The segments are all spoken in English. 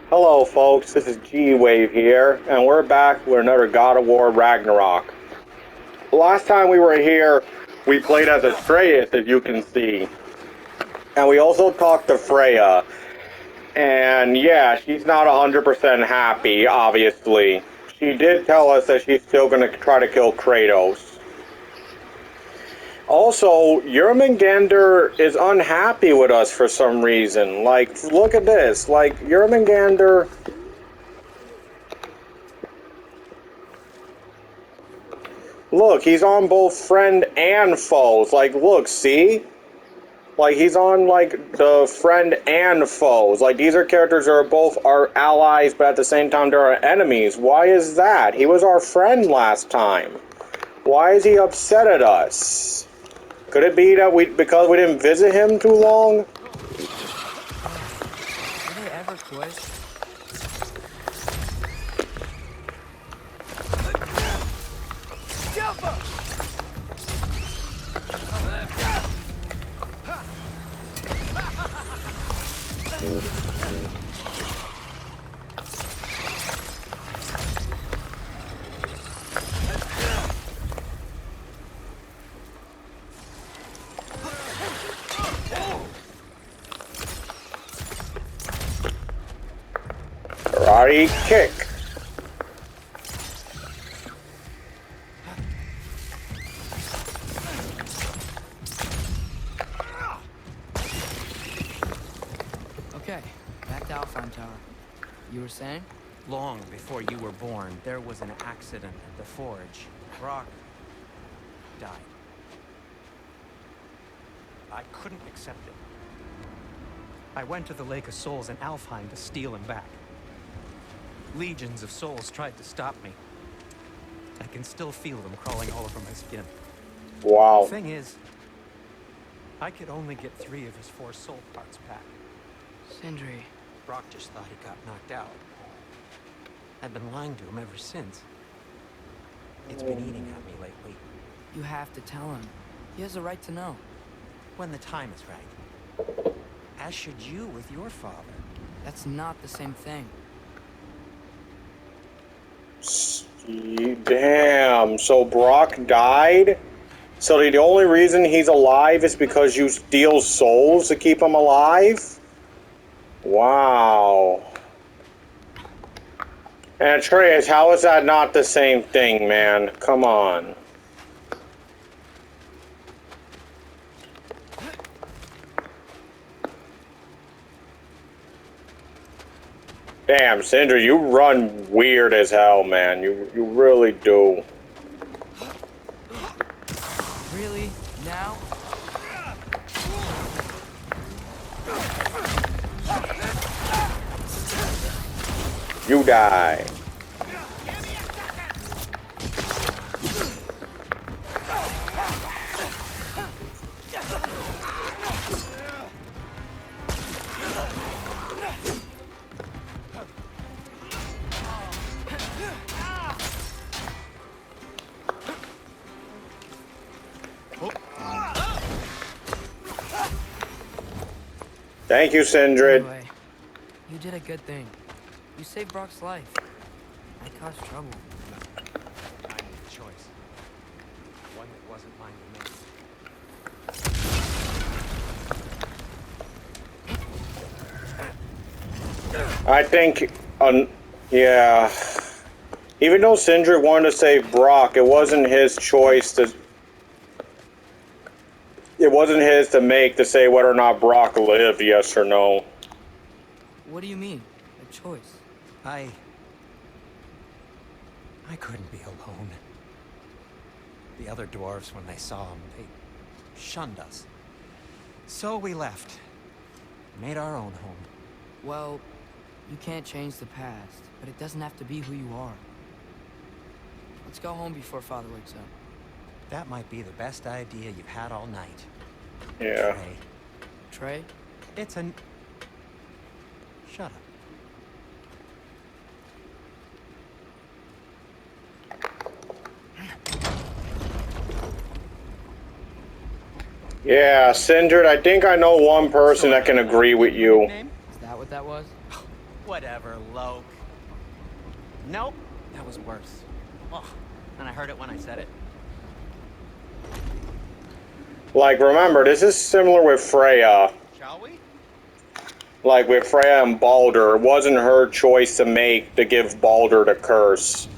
Hello folks, this is Gwave here, and we're back with another God of War Ragnarok. Last time we were here, we played as Atreus, as you can see. And we also talked to Freya. And yeah, she's not 100% happy, obviously. She did tell us that she's still going to try to kill Kratos. Also, Jörmungandr is unhappy with us for some reason. Like, look at this. Like, Jörmungandr... Look, he's on both friend and foes. Like, look, see? Like, he's on, like, the friend and foes. Like, these are characters that are both our allies, but at the same time they're our enemies. Why is that? He was our friend last time. Why is he upset at us? Could it be that because we didn't visit him too long? Did they ever quit? Karate kick. Okay, back to Alfheim Tower. You were saying? Long before you were born, there was an accident at the forge. Brock died. I couldn't accept it. I went to the Lake of Souls in Alfheim to steal him back. Legions of souls tried to stop me. I can still feel them crawling all over my skin. Wow. The thing is, I could only get 3 of his 4 soul parts back. Sindri. Brock just thought he got knocked out. I've been lying to him ever since. It's been eating at me lately. You have to tell him. He has a right to know. When the time is right. As should you with your father. That's not the same thing. Damn, so Brock died? So the only reason he's alive is because you steal souls to keep him alive? Wow. And Atreus, how is that not the same thing, man? Come on. Damn, Sindri, you run weird as hell, man. You really do. Really? Now? You die. Thank you, Sindri. Anyway, you did a good thing. You saved Brock's life. I caused trouble. I made a choice. One that wasn't mine to make. I think, yeah. Even though Sindri wanted to save Brock, it wasn't his choice to... It wasn't his to make to say whether or not Brock lived, yes or no. What do you mean? A choice? I couldn't be alone. The other dwarves, when they saw him, they shunned us. So we left. Made our own home. Well, you can't change the past, but it doesn't have to be who you are. Let's go home before Father wakes up. That might be the best idea you've had all night. Yeah. Trey. Trey? It's an... Shut up. Yeah, Sindri, I think I know one person that can agree with you. Is that what that was? Whatever, Loke. Nope, that was worse. Oh, and I heard it when I said it. Like, remember, this is similar with Freya. Shall we? Like, with Freya and Baldur, it wasn't her choice to make to give Baldur the curse.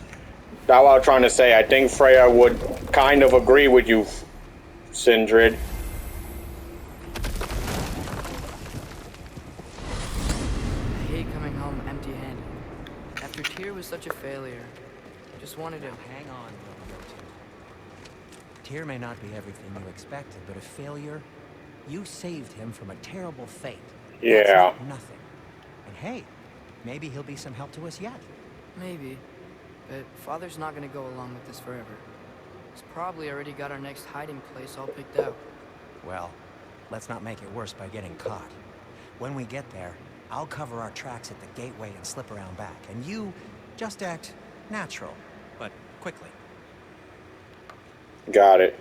That's what I was trying to say. I think Freya would kind of agree with you, Sindrid. I hate coming home empty-handed. After Tyr was such a failure, I just wanted to... Hang on, Gwave030. Tyr may not be everything you expected, but a failure? You saved him from a terrible fate. Yeah. That's not nothing. And hey, maybe he'll be some help to us yet. Maybe. But Father's not gonna go along with this forever. He's probably already got our next hiding place all picked out. Well, let's not make it worse by getting caught. When we get there, I'll cover our tracks at the gateway and slip around back. And you just act natural, but quickly. Got it.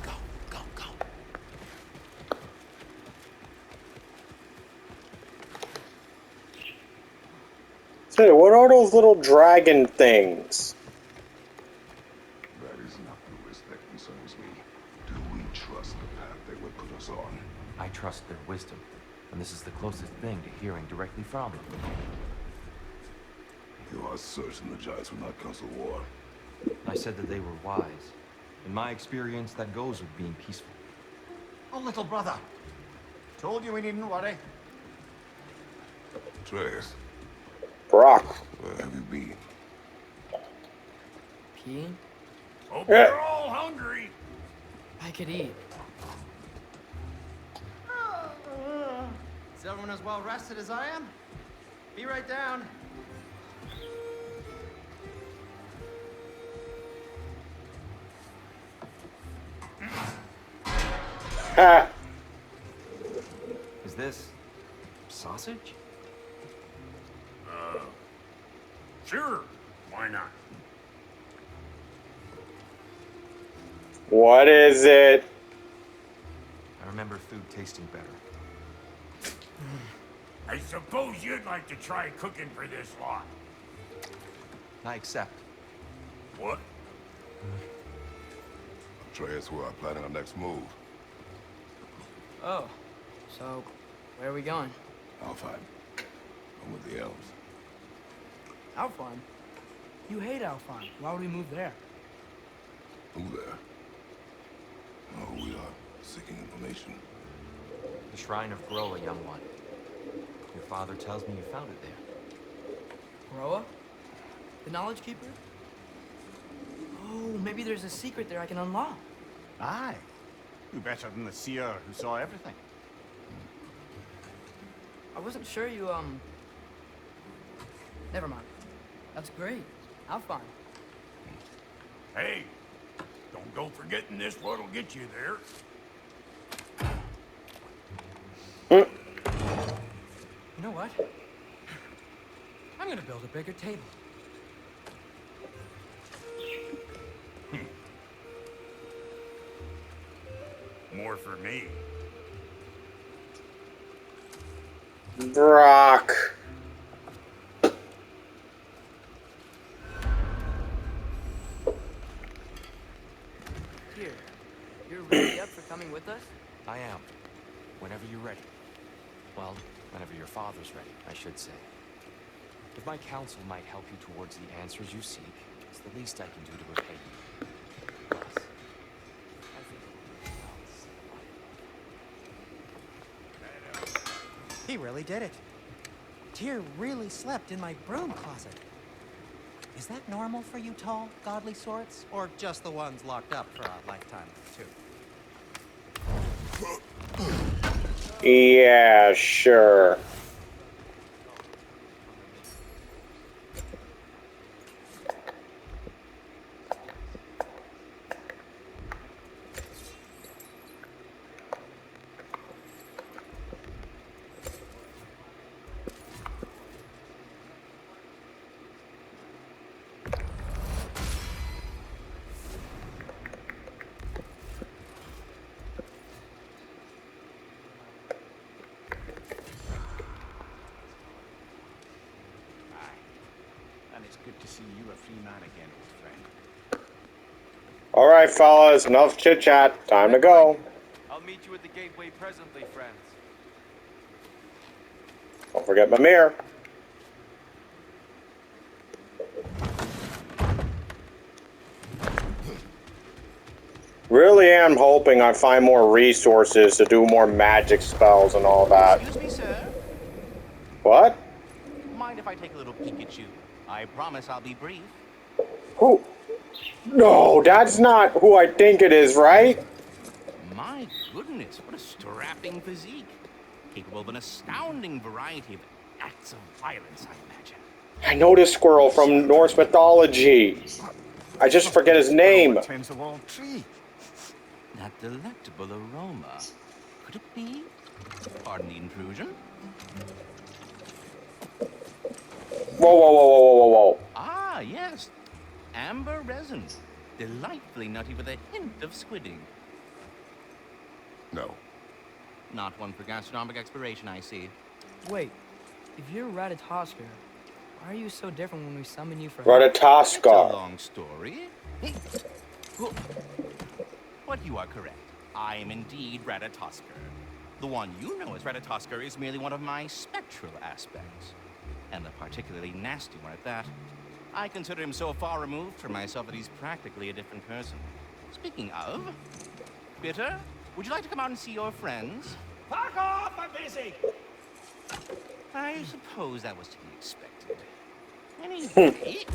Go, go, go. Hey, what are those little dragon things? That is not the risk that concerns me. Do we trust the path they would put us on? I trust their wisdom, and this is the closest thing to hearing directly from them. You are certain the Giants will not cancel war? I said that they were wise. In my experience, that goes with being peaceful. Oh, little brother. Told you we needn't worry. Atreus, Brock. where have you been? Peeing? Hope Yeah. you're all hungry. I could eat. Is everyone as well rested as I am? Be right down. Ha! Is this sausage? Sure, why not? What is it? I remember food tasting better. I suppose you'd like to try cooking for this lot. I accept. What? Atreus, we are planning our next move. Oh. So, where are we going? Alfheim. Home with the elves. Alfheim? You hate Alfheim. Why would we move there? Who there? Oh, we are seeking information. The Shrine of Groa, young one. Your father tells me you found it there. Groa? The Knowledge Keeper? Oh, maybe there's a secret there I can unlock. Aye. Who better than the seer who saw everything? I wasn't sure you, Never mind. That's great. Alfheim. Hey, don't go forgetting this what'll get you there. You know what? I'm gonna build a bigger table. More for me. Brock. Here. You're really up for coming with us? I am. Whenever you're ready. Well, whenever your father's ready, I should say. If my counsel might help you towards the answers you seek, it's the least I can do to repay you. Plus, I think it will be well. He really did it. Tyr really slept in my broom closet. Is that normal for you tall, godly sorts? Or just the ones locked up for a lifetime or two? Yeah, sure. good to see you a free man again, old friend. Alright, fellas, enough chit chat. Time to go. I'll meet you at the gateway presently, friends. Don't forget my mirror. Really am hoping I find more resources to do more magic spells and all that. Excuse me, sir. What? Mind if I take a little peek at you? I promise I'll be brief. Who? No, that's not who I think it is, right? My goodness, what a strapping physique. Capable of an astounding variety of acts of violence, I imagine. I know this squirrel from Norse mythology. I just forget his name. Tends the world tree. That delectable aroma. Could it be? Pardon the intrusion. Whoa, whoa, whoa, whoa, whoa, whoa. Ah, yes. Amber resin. Delightfully nutty with a hint of squidding. No. Not one for gastronomic exploration, I see. Wait, if you're Ratatoskr, why are you so different when we summon you for help? It's a Ratatoskr. long story. But you are correct. I am indeed Ratatoskr. The one you know as Ratatoskr is merely one of my spectral aspects. And a particularly nasty one at that. I consider him so far removed from myself that he's practically a different person. Speaking of, Bitter, would you like to come out and see your friends? Fuck off! I'm busy! I suppose that was to be expected. Anyway,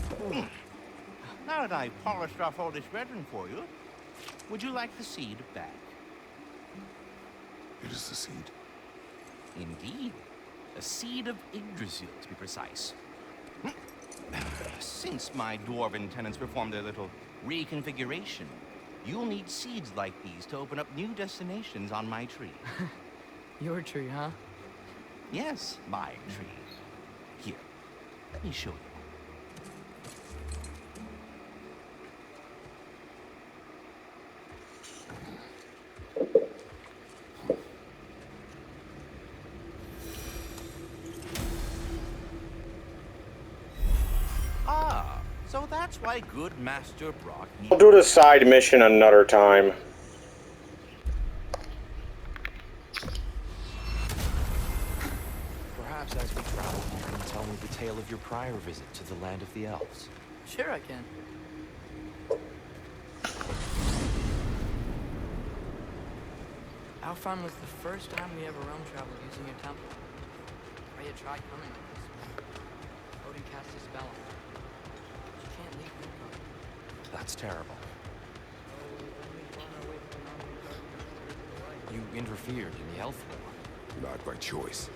now that I've polished off all this brethren for you, would you like the seed back? It is the seed. Indeed. A seed of Yggdrasil, to be precise. Since my dwarven tenants performed their little reconfiguration, you'll need seeds like these to open up new destinations on my tree. Your tree, huh? Yes, my tree. Here, let me show you. Ah, so that's why good Master Brock... I'll do the side mission another time. Perhaps as we travel, you can tell me the tale of your prior visit to the land of the elves. Sure I can. Alfheim was the first time we ever realm traveled using your temple. Freya tried coming with us. Odin cast a spell on her. She can't leave Midgard. That's terrible. You interfered in the elf war. Not by choice.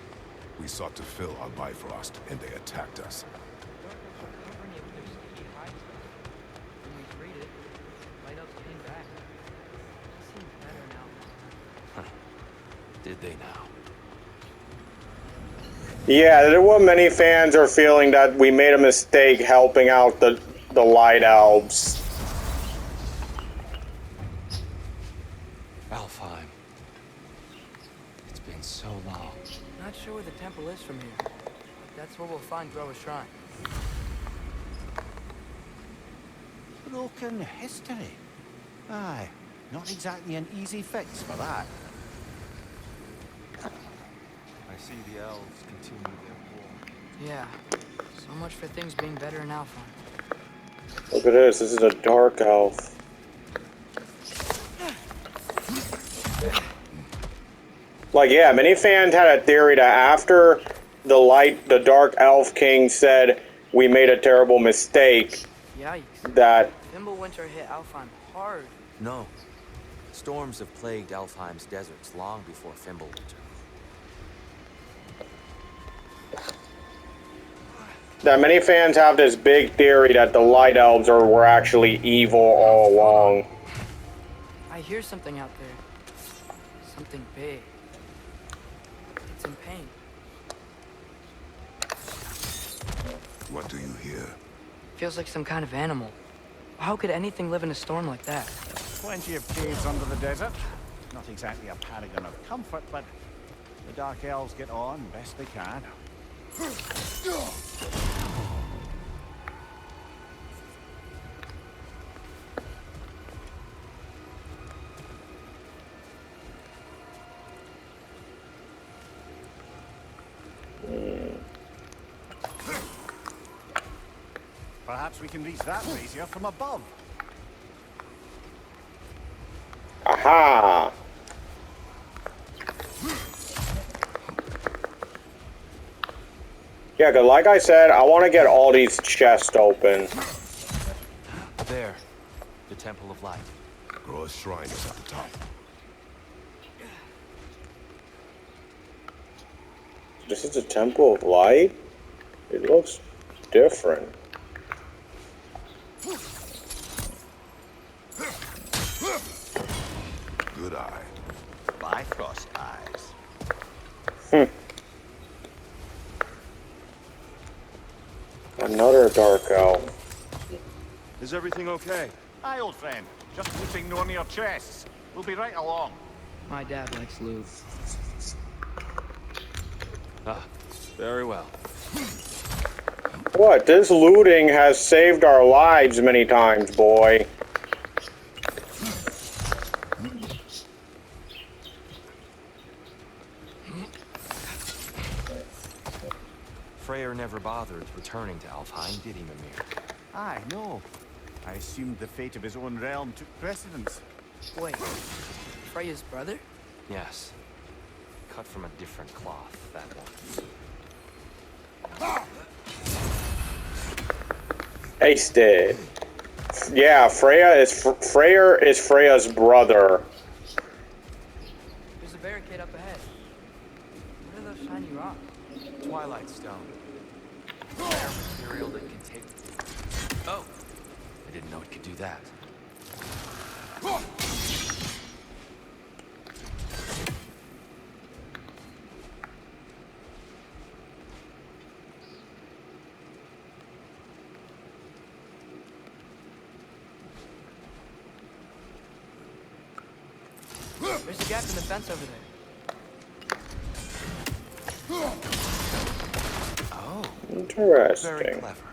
We sought to fill our Bifrost, and they attacked us. When we freed it, light ups came back. It seems better now. Did they now? Yeah, there were many fans are feeling that we made a mistake helping out the Light Elves. Alfheim. It's been so long. Not sure where the temple is from here. But that's where we'll find Groa's shrine. Broken history. Aye, not exactly an easy fix for that. I see the elves continue their war. Yeah. So much for things being better in Alfheim. Look at this. This is a dark elf. Like, yeah, many fans had a theory that after the Dark Elf King said we made a terrible mistake, Yikes. that Fimbulwinter hit Alfheim hard. No. Storms have plagued Alfheim's deserts long before Fimbulwinter. many fans have this big theory that the Light Elves were actually evil all along. I hear something out there. Something big. It's in pain. What do you hear? Feels like some kind of animal. How could anything live in a storm like that? Plenty of caves under the desert. Not exactly a paragon of comfort, but the Dark Elves get on best they can. Perhaps we can reach that brazier from above. Aha! Yeah, 'cause like I said, I want to get all these chests open. There. The Temple of Light. Groa's shrine is at the top. This is the Temple of Light? It looks different. Good eye. Bifrost eyes. Another dark elf. Is everything okay? Aye, old friend. Just putting no near chests. We'll be right along. My dad likes loot. Ah, very well. What? This looting has saved our lives many times, boy. Freyr never bothered returning to Alfheim, did he, Mimir? Aye, no. I assumed the fate of his own realm took precedence. Wait, Freya's brother? Yes. Cut from a different cloth, that one. Hasted. Yeah, Freyr is Freya's brother. There's a barricade up ahead. What are those shiny rocks? Twilight Stone. Rare material that can take... Oh! I didn't know it could do that. There's a gap in the fence over there. Oh, very Interesting. clever.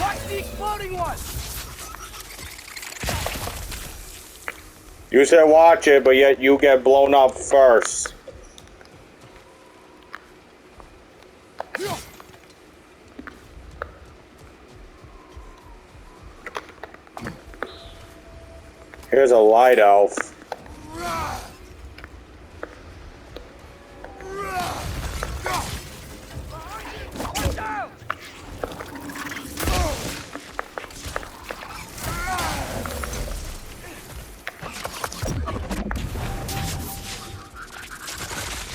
Watch the exploding one! You said watch it, but yet you get blown up first. Here's a light elf.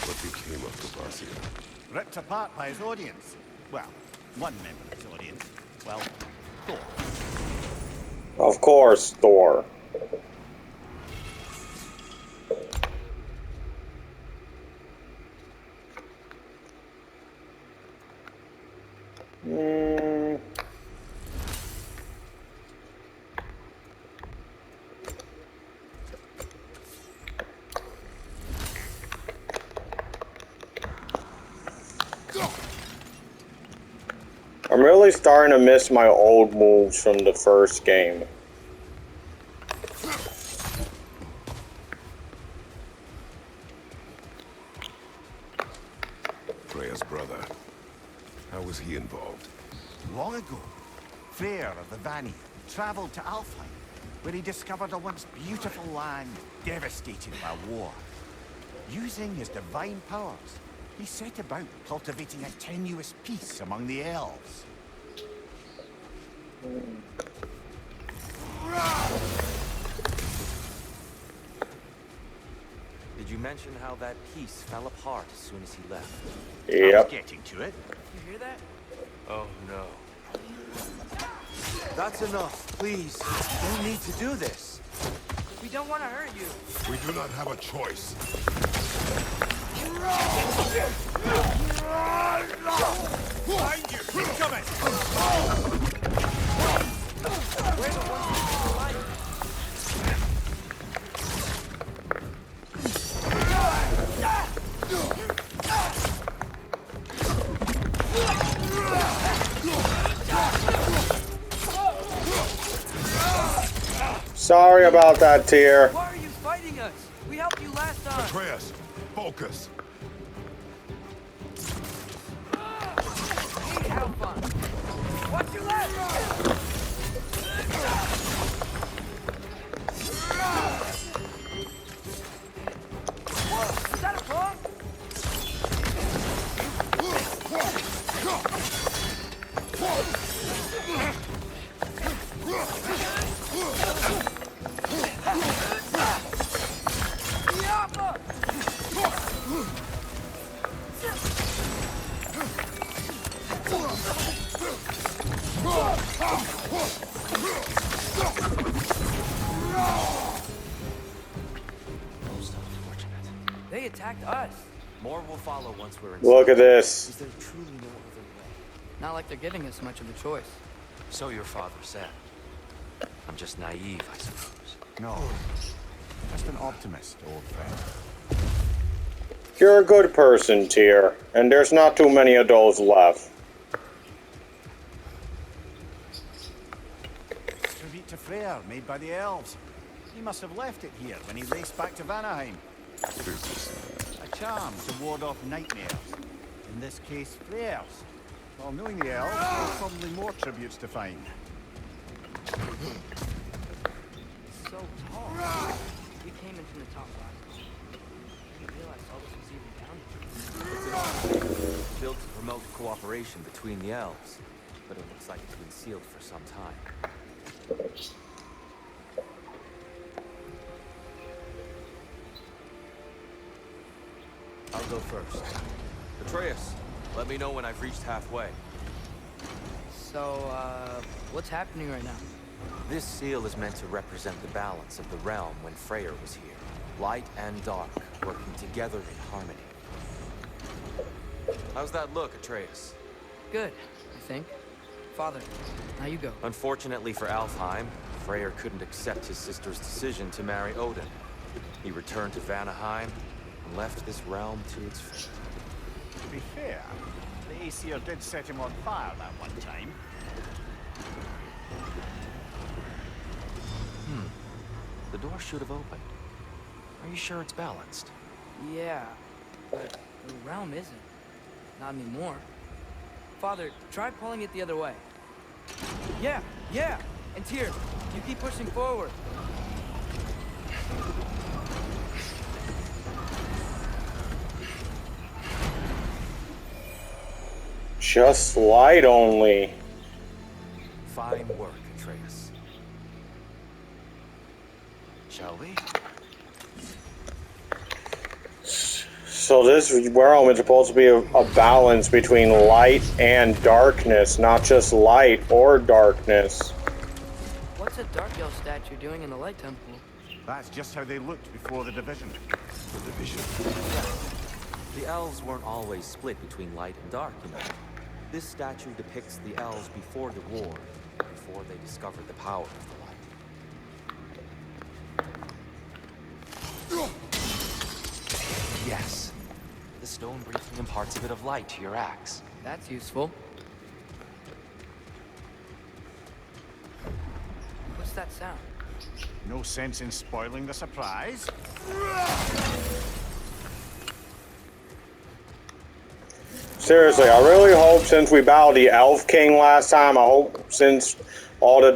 What became of the Garcia? Ripped apart by his audience. Well, one member of his audience. Well, Thor. Of course, Thor. I'm really starting to miss my old moves from the first game. Freya's brother. How was he involved? Long ago, Freyr of the Vanni traveled to Alfheim, where he discovered a once beautiful land devastated by war. Using his divine powers, he set about cultivating a tenuous peace among the elves. Did you mention how that piece fell apart as soon as he left? I was Yep. getting to it. You hear that? Oh, no. That's enough, please. You don't need to do this. We don't want to hurt you. We do not have a choice. Behind you! Keep coming! Sorry about that, Tyr. Why are you fighting us? We helped you last time. Atreus, focus. Hey, have fun. What's your last time? Whoa, is that a bomb? Most unfortunate. They attacked us. More will follow once we're inside. Look at this. Is there truly no other way? Not like they're giving us much of a choice. So your father said. I'm just naive, I suppose. No. Just an optimist, old friend. You're a good person, Tyr, and there's not too many of those left. Tribute to Freyr, made by the elves. He must have left it here when he raced back to Vanaheim. A charm to ward off nightmares. In this case, Freyr's. Well, knowing the elves, there's probably more tributes to find. So tall. We came in from the top last. I didn't realize all this was even down here. Built to promote cooperation between the elves, but it looks like it's been sealed for some time. I'll go first. Atreus, let me know when I've reached halfway. So, what's happening right now? This seal is meant to represent the balance of the realm when Freyr was here. Light and dark, working together in harmony. How's that look, Atreus? Good, I think. Father, now you go. Unfortunately for Alfheim, Freyr couldn't accept his sister's decision to marry Odin. He returned to Vanaheim and left this realm to its fate. To be fair, the Aesir did set him on fire that one time. The door should have opened. Are you sure it's balanced? Yeah, but the realm isn't. Not anymore. Father, try pulling it the other way. Yeah! And Tyr, you keep pushing forward. Just light only. Fine work, Atreus. Shall we? So this realm is supposed to be a balance between light and darkness, not just light or darkness. What's a Dark Elf statue doing in the Light Temple? That's just how they looked before the division. The division. The elves weren't always split between light and dark, you know. This statue depicts the elves before the war, before they discovered the power of the light. Yes. The stone briefly imparts a bit of light to your axe. That's useful. What's that sound? No sense in spoiling the surprise. Seriously, I really hope since we battled the Elf King last time, I hope since all the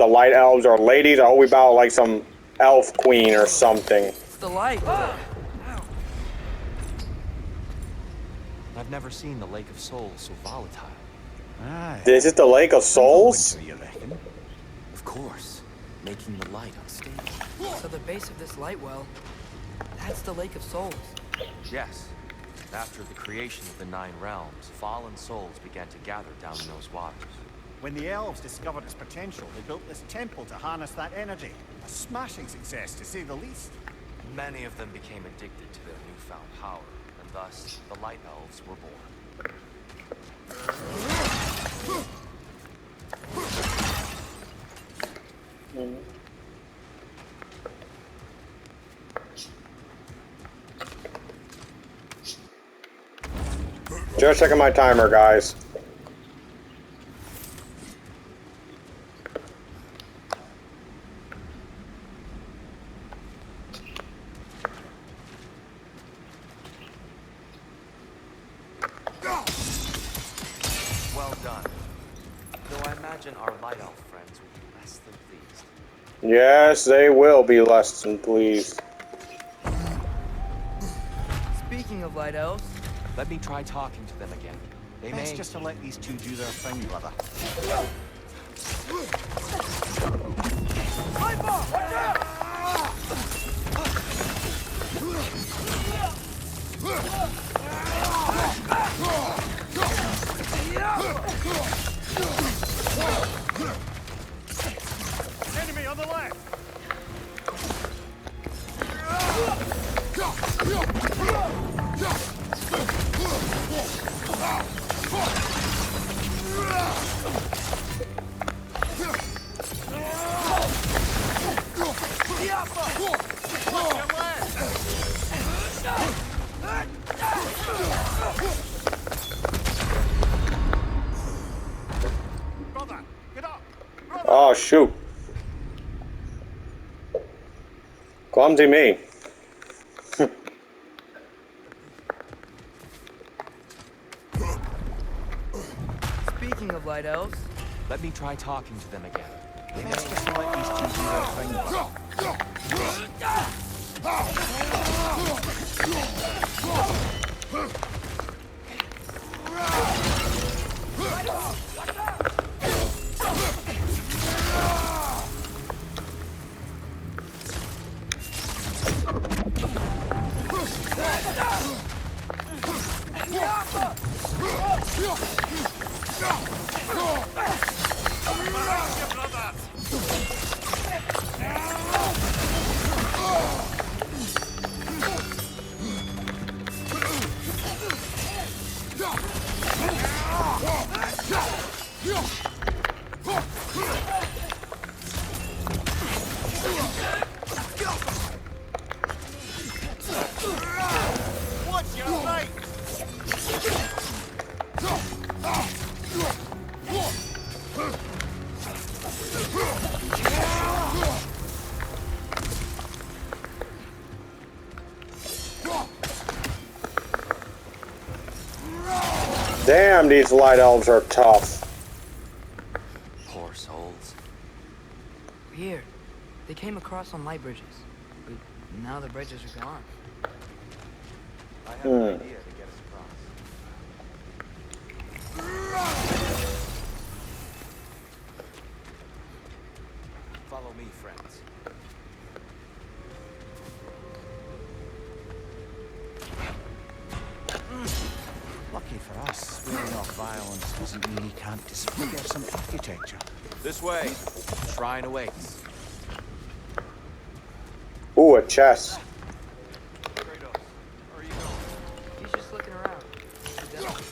light elves are ladies, I hope we battle like some elf queen or something. It's the light. Ow. I've never seen the Lake of Souls so volatile. Aye. Is it the Lake of Souls? Winter, you reckon? Of course, making the light unstable. So the base of this light well, that's the Lake of Souls. Yes. After the creation of the Nine Realms, fallen souls began to gather down in those waters. When the elves discovered its potential, they built this temple to harness that energy. A smashing success, to say the least. Many of them became addicted to their newfound power, and thus the Light Elves were born. Just checking my timer, guys. imagine our light elf friends will be less than pleased. Yes, they will be less than pleased. Speaking of light elves, Let me try talking to them again. They Best may... just to let these two do their thing, brother. Enemy on the left! Brother, get up! Oh, shoot. Clumsy me. speaking of light elves, Let me try talking to them again. They Best may... just to let these two do their thing, brother. Watch your right! Damn, these light elves are tough. Poor souls. weird. They came across on light bridges, but now the bridges are gone. I have an idea to get us across. Follow me, friends. Lucky for us, swearing off violence doesn't mean he can't disfigure some architecture. This way. Shrine awaits. Ooh, a chest. Kratos, where are you going? He's just looking around. He's definitely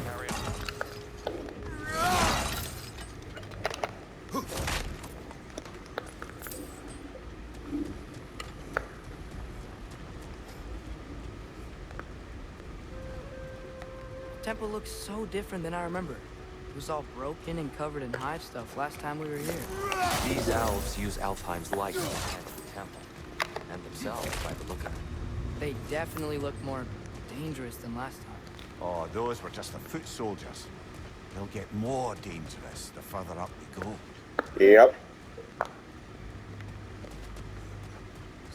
Carry on. temple looks so different than I remember. It was all broken and covered in hive stuff last time we were here. These elves use Alfheim's light to enhance the temple. And themselves, by the look of it. They definitely look more dangerous than last time. Oh, those were just the foot soldiers. They'll get more dangerous the further up we go. Yep.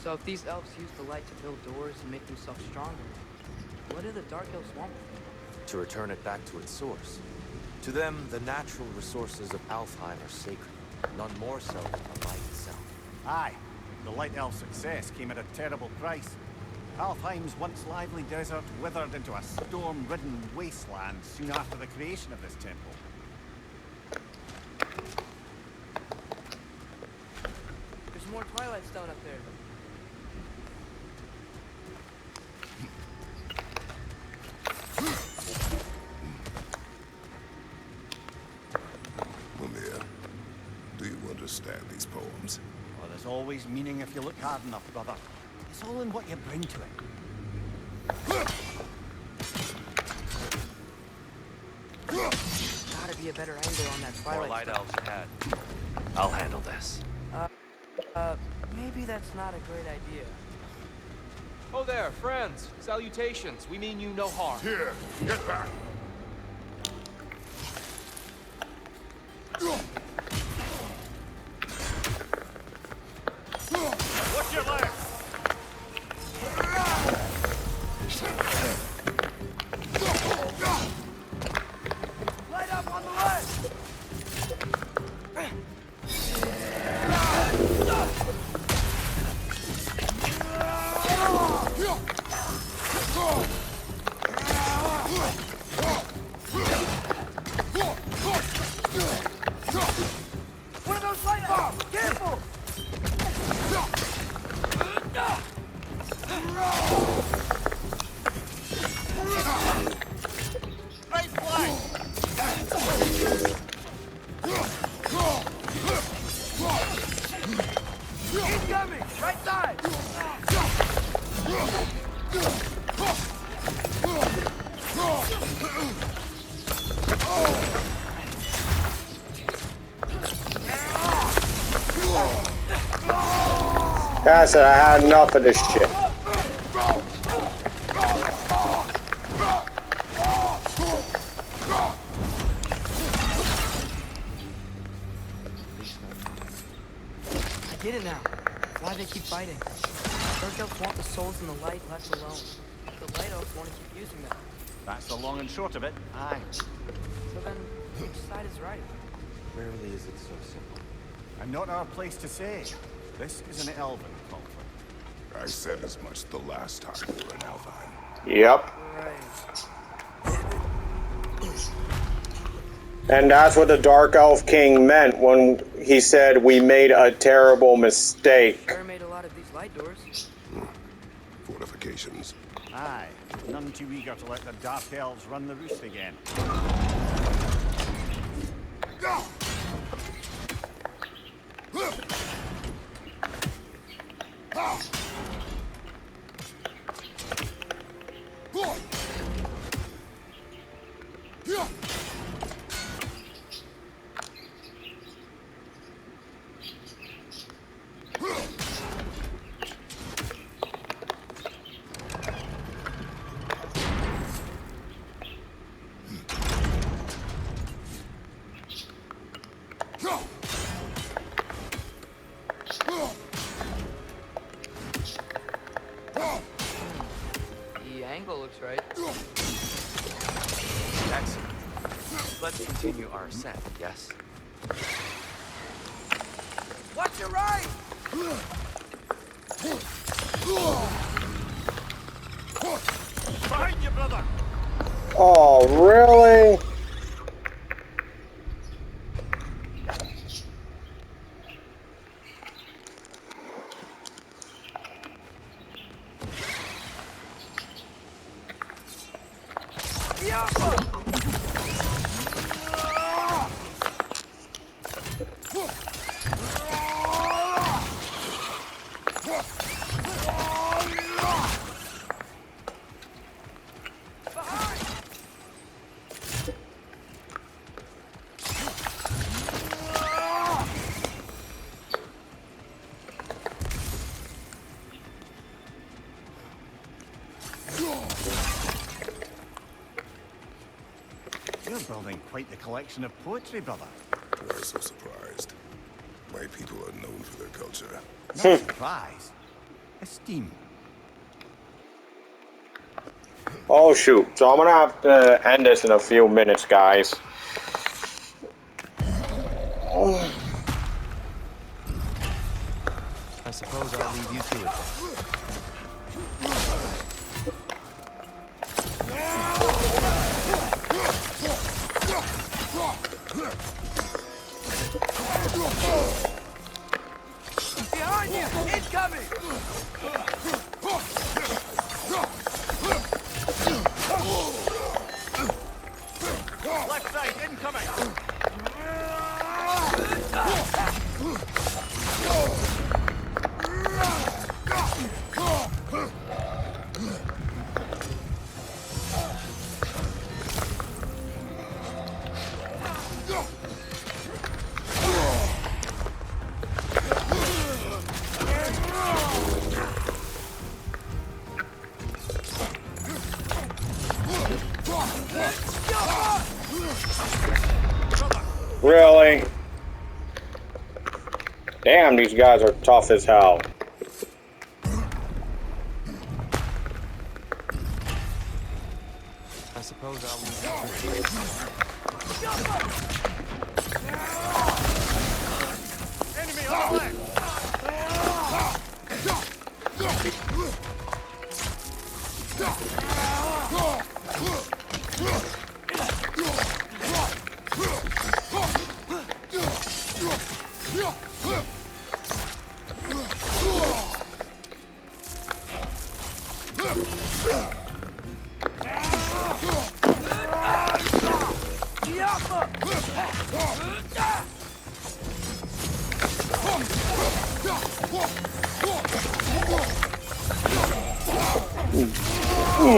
So if these elves use the light to build doors and make themselves stronger, what do the Dark Elves want with them? To return it back to its source. To them, the natural resources of Alfheim are sacred, none more so than the light itself. Aye, the Light Elf success came at a terrible price. Alfheim's once lively desert withered into a storm-ridden wasteland soon after the creation of this temple. There's more Twilight Stone up there. Mimir, do you understand these poems? Oh, there's always meaning if you look hard enough, brother. It's all in what you bring to it. Gotta be a better angle on that More Twilight light Stone. elves ahead. I'll handle this. Maybe that's not a great idea. Oh there, friends. Salutations. We mean you no harm. Here, get back. Right side! That's it, I had enough of this shit. I get it now. Why they keep fighting. Dark elves want the souls in the light left alone. The light elves want to keep using them. That's the long and short of it. Aye. So then, which side is right? Rarely is it so simple. And not our place to say. This is an elven conflict. I said as much the last time we were in Alfheim. Yep. Right. And that's what the Dark Elf King meant when he said we made a terrible mistake. Sure made a lot of these light doors. Fortifications. Aye. None too eager to let the dark elves run the roost again. The angle looks right. Excellent. Let's continue our ascent, yes? Watch your right! Behind you, brother! Oh, really? You're building quite the collection of poetry, brother. Why so surprised? My people are known for their culture. Not surprise. Esteem. Oh shoot, so I'm gonna have to end this in a few minutes, guys. I suppose I'll leave you to it then. Behind you! Incoming! Left side, incoming! Really? Damn, these guys are tough as hell. I suppose I'll leave you to it. Enemy on the left! That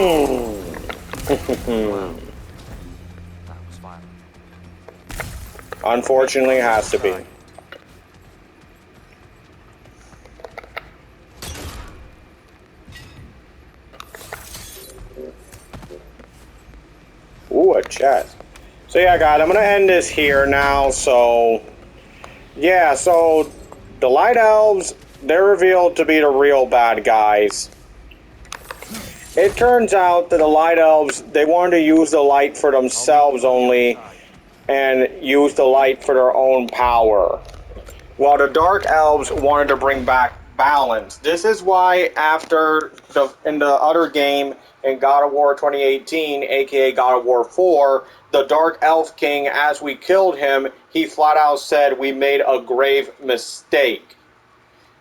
was violent. Unfortunately, it has to be. Ooh, a chest. So yeah, guys, I'm gonna end this here now. So yeah, so the Light Elves, they're revealed to be the real bad guys. It turns out that the Light Elves, they wanted to use the light for themselves only and use the light for their own power, while the Dark Elves wanted to bring back balance. This is why in the other game, in God of War 2018, aka God of War 4, the Dark Elf King, as we killed him, he flat out said we made a grave mistake.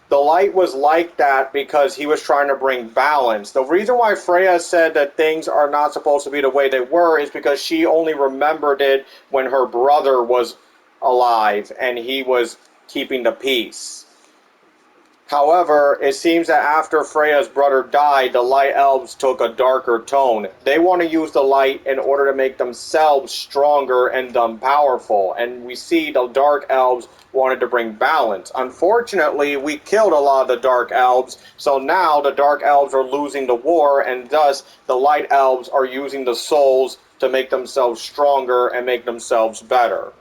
The light was like that because he was trying to bring balance. The reason why Freya said that things are not supposed to be the way they were is because she only remembered it when her brother was alive and he was keeping the peace. However, it seems that after Freya's brother died, the Light Elves took a darker tone. They want to use the light in order to make themselves stronger and powerful. And we see the Dark Elves wanted to bring balance. Unfortunately, we killed a lot of the Dark Elves, so now the Dark Elves are losing the war, and thus the Light Elves are using the souls to make themselves stronger and make themselves better.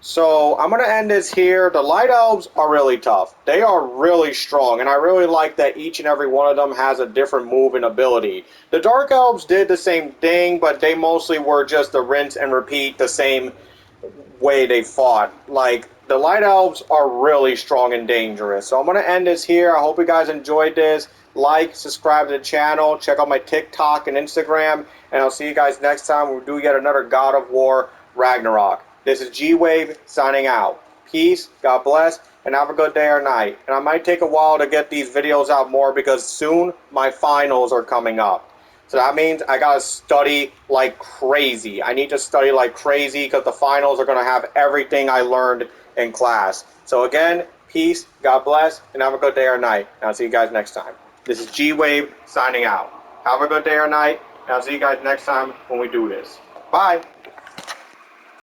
So I'm going to end this here. The Light Elves are really tough. They are really strong, and I really like that each and every one of them has a different move and ability. The Dark Elves did the same thing, but they mostly were just the rinse and repeat the same way they fought. Like, the Light Elves are really strong and dangerous. So I'm going to end this here. I hope you guys enjoyed this. Like, subscribe to the channel, check out my TikTok and Instagram, and I'll see you guys next time when we do yet another God of War Ragnarok. This is Gwave signing out. Peace, God bless, and have a good day or night. And I might take a while to get these videos out more because soon my finals are coming up. So that means I gotta study like crazy. I need to study like crazy because the finals are gonna have everything I learned in class. So again, peace, God bless, and have a good day or night. And I'll see you guys next time. This is Gwave signing out. Have a good day or night, and I'll see you guys next time when we do this. Bye!